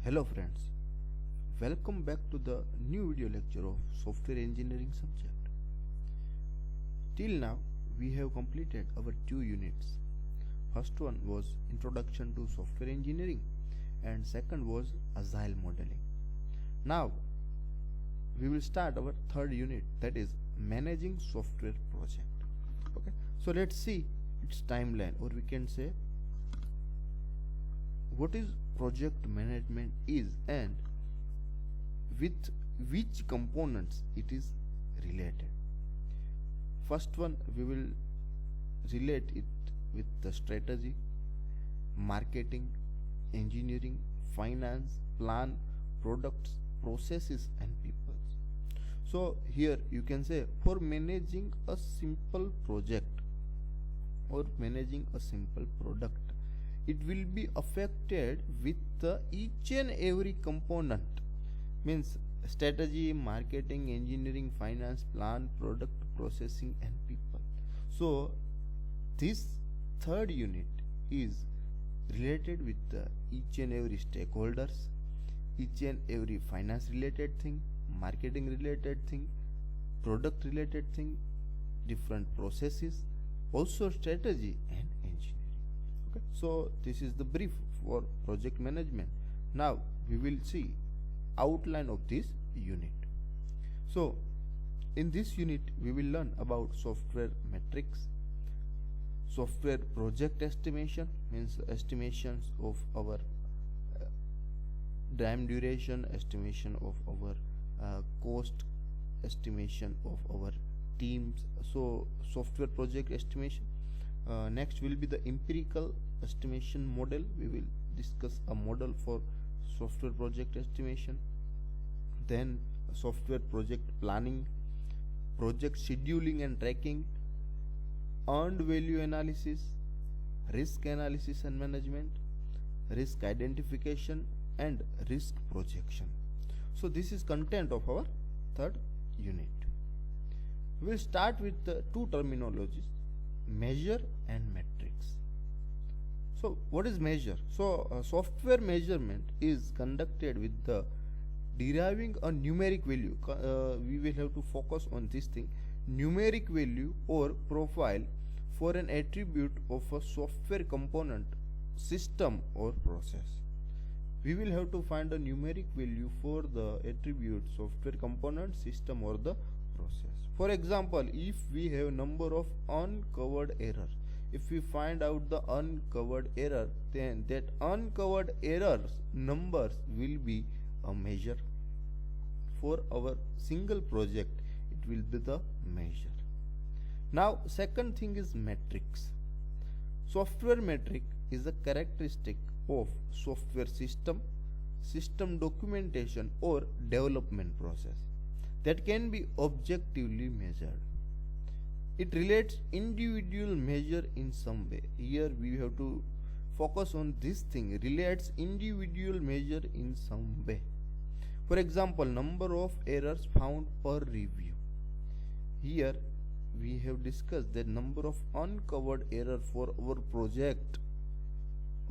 Hello friends, welcome back to the new video lecture of software engineering subject. Till now we have completed our 2 units. First one was introduction to software engineering and second was agile modeling. Now we will start our third unit, that is managing software project. Okay, so let's see its timeline, or we can say what is project management is and with which components it is related. First one, we will relate it with the strategy, marketing, engineering, finance, plan, products, processes and people. So here you can say for managing a simple project or managing a simple product, it will be affected with each and every component, means strategy, marketing, engineering, finance, plan, product, processing and people. So this third unit is related with each and every stakeholders, each and every finance related thing, marketing related thing, product related thing, different processes, also strategy and engineering. Okay, so this is the brief for project management. Now we will see outline of this unit. So in this unit we will learn about software metrics, software project estimation, means estimations of our time duration, estimation of our cost, estimation of our teams, so software project estimation. Next will be the empirical estimation model. We will discuss a model for software project estimation. Then software project planning, project scheduling and tracking, earned value analysis, risk analysis and management, risk identification and risk projection. So this is content of our third unit. We will start with the two terminologies, measure and metrics. So what is measure? So software measurement is conducted with the deriving a numeric value. We will have to focus on this thing, numeric value or profile for an attribute of a software component, system or process. We will have to find a numeric value for the attribute software component, system or the process. For example, if we have number of uncovered errors, if we find out the uncovered error, then that uncovered errors numbers will be a measure. For our single project, it will be the measure. Now second thing is metrics. Software metric is a characteristic of software system, system documentation or development process that can be objectively measured. It relates individual measure in some way. Here we have to focus on this thing, relates individual measure in some way. For example, number of errors found per review. Here we have discussed the number of uncovered error for our project,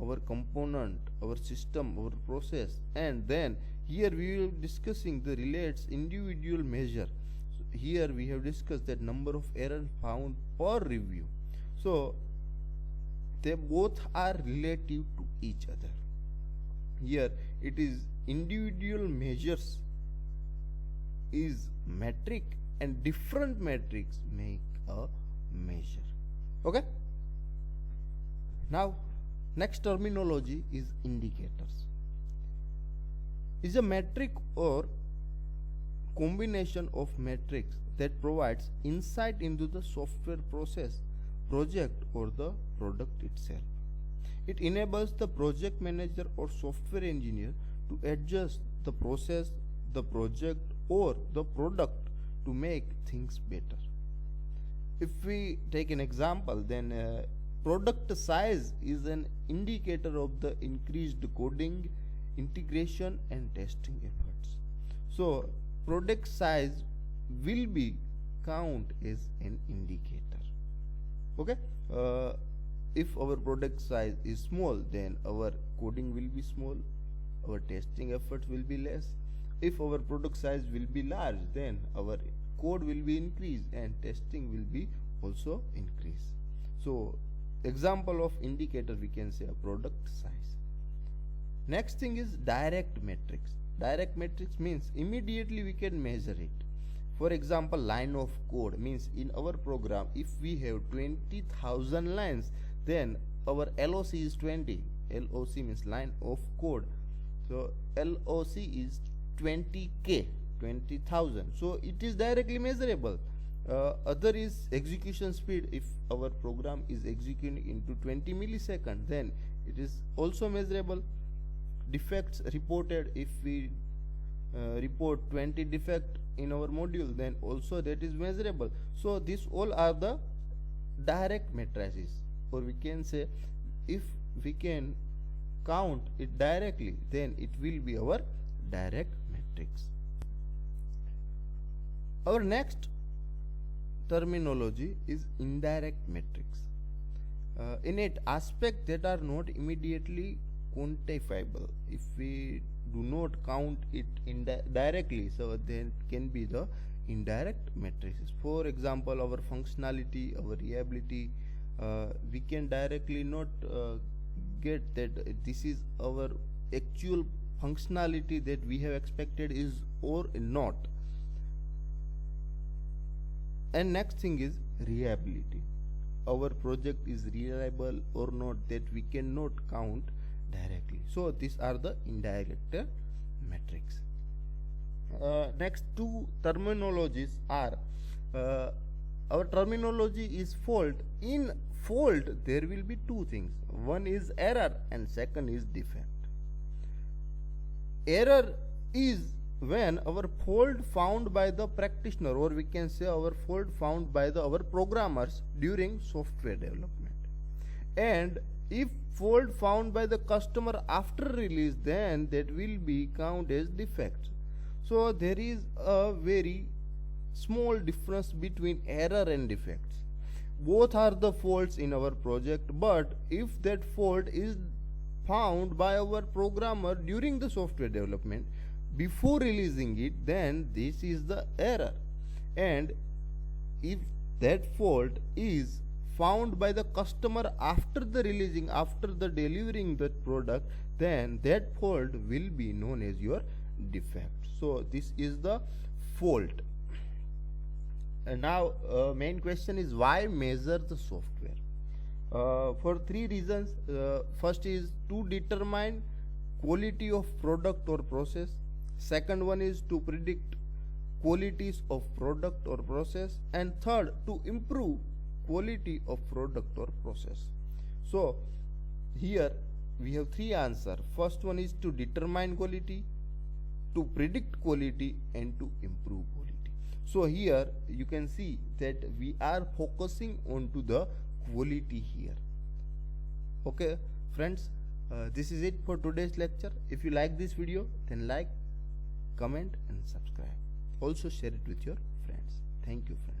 our component, our system, our process, and then here we will discussing the relates individual measure. So here we have discussed that number of errors found per review. So they both are relative to each other. Here it is individual measures is metric and different metrics make a measure. Okay, now next terminology is indicators. Is a metric or combination of metrics that provides insight into the software process, project or the product itself. It enables the project manager or software engineer to adjust the process, the project or the product to make things better. If we take an example, then product size is an indicator of the increased coding, integration and testing efforts. So product size will be count as an indicator. Okay, if our product size is small, then our coding will be small, our testing efforts will be less. If our product size will be large, then our code will be increased and testing will be also increase. So example of indicator, we can say a product size. Next thing is direct metrics. Direct metrics means immediately we can measure it. For example, line of code means in our program, if we have 20,000 lines, then our LOC is 20. LOC means line of code. So LOC is 20k, 20,000. So it is directly measurable. Other is execution speed. If our program is executing into 20 milliseconds, then it is also measurable. Defects reported, if we report 20 defect in our module, then also that is measurable. So these all are the direct matrices, or we can say if we can count it directly, then it will be our direct metrics. Our next terminology is indirect metrics. In it, aspects that are not immediately quantifiable. If we do not count it directly, so then can be the indirect matrices. For example, our functionality, our reliability, we can directly not get that this is our actual functionality that we have expected is or not. And next thing is reliability. Our project is reliable or not, that we cannot count directly. So these are the indirect metrics. Next two terminologies are our terminology is fault. In fault there will be two things. One is error and second is defect. Error is when our fault found by the practitioner, or we can say our fault found by our programmers during software development. And if fault found by the customer after release, then that will be counted as defect. So there is a very small difference between error and defects. Both are the faults in our project, but if that fault is found by our programmer during the software development before releasing it, then this is the error. And if that fault is found by the customer after the releasing, after the delivering the product, then that fault will be known as your defect. So this is the fault. And now main question is, why measure the software? For three reasons. First is to determine quality of product or process. Second one is to predict qualities of product or process, and third to improve quality of product or process. So here we have three answers. First one is to determine quality, to predict quality, and to improve quality. So here you can see that we are focusing on to the quality here. Okay friends, this is it for today's lecture. If you like this video, then like, comment and subscribe. Also share it with your friends. Thank you friends.